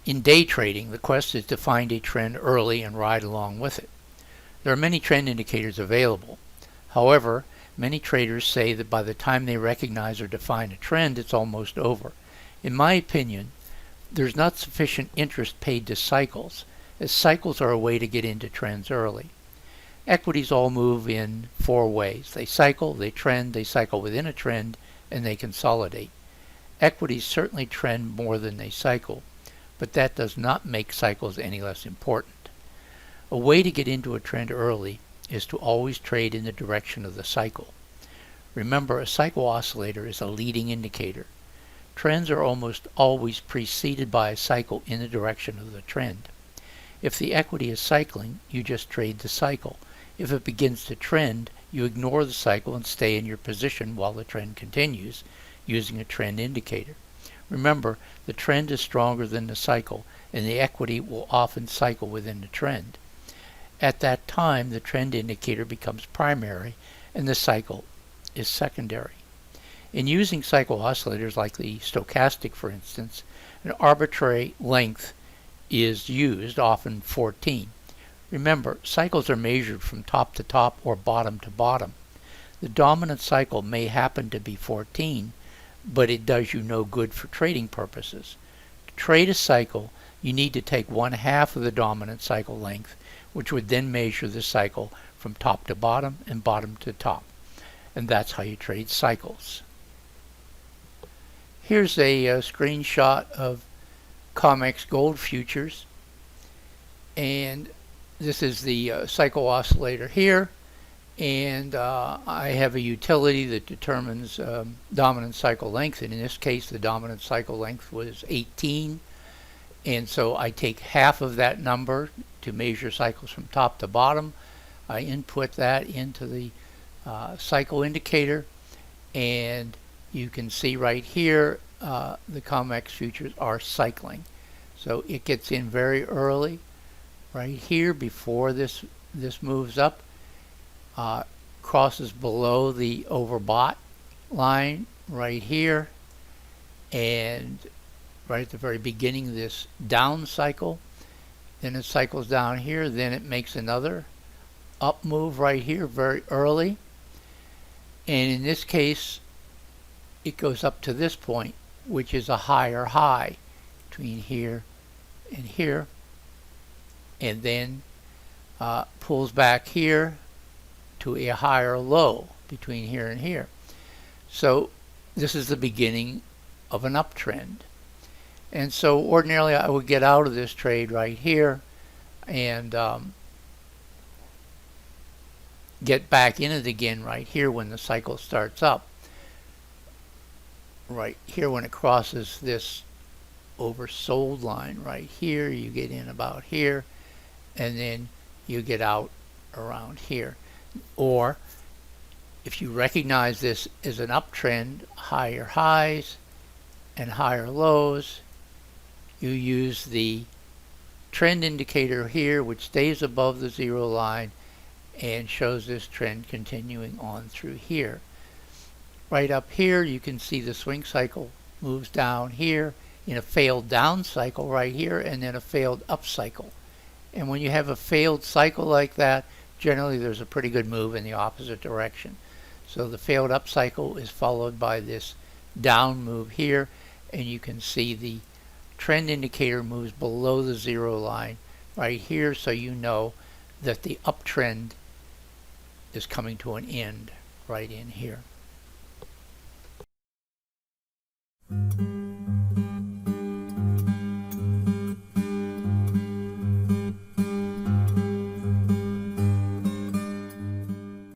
In day trading, the quest is to find a trend early and ride along with it. There are many trend indicators available. However, many traders say that by the time they recognize or define a trend, it's almost over. In my opinion, there's not sufficient interest paid to cycles, as cycles are a way to get into trends early. Equities all move in four ways. They cycle, they trend, they cycle within a trend, and they consolidate. Equities certainly trend more than they cycle, but that does not make cycles any less important. A way to get into a trend early is to always trade in the direction of the cycle. Remember, a cycle oscillator is a leading indicator. Trends are almost always preceded by a cycle in the direction of the trend. If the equity is cycling, you just trade the cycle. If it begins to trend, you ignore the cycle and stay in your position while the trend continues, using a trend indicator. Remember, the trend is stronger than the cycle, and the equity will often cycle within the trend. At that time, the trend indicator becomes primary, and the cycle is secondary. In using cycle oscillators like the stochastic, for instance, an arbitrary length is used, often 14. Remember, cycles are measured from top to top or bottom to bottom. The dominant cycle may happen to be 14, but it does you no good for trading purposes. To trade a cycle, you need to take 1/2 of the dominant cycle length, which would then measure the cycle from top to bottom and bottom to top. And that's how you trade cycles. Here's a screenshot of COMEX gold futures, and this is the cycle oscillator here, and I have a utility that determines dominant cycle length, and in this case the dominant cycle length was 18, and so I take half of that number to measure cycles from top to bottom. I input that into the cycle indicator, and you can see right here the COMEX futures are cycling. So it gets in very early right here before this moves up, crosses below the overbought line right here, and right at the very beginning of this down cycle. Then it cycles down here, then it makes another up move right here very early, and in this case it goes up to this point, which is a higher high between here and here, and then pulls back here to a higher low between here and here. So this is the beginning of an uptrend. And so ordinarily I would get out of this trade right here and get back in it again right here when the cycle starts up. Right here when it crosses this oversold line right here, you get in about here, and then you get out around here. Or if you recognize this as an uptrend, higher highs and higher lows, you use the trend indicator here, which stays above the zero line and shows this trend continuing on through here. Right up here you can see the swing cycle moves down here in a failed down cycle right here, and then a failed up cycle. And when you have a failed cycle like that, generally there's a pretty good move in the opposite direction. So the failed up cycle is followed by this down move here, and you can see the trend indicator moves below the zero line right here, so you know that the uptrend is coming to an end right in here.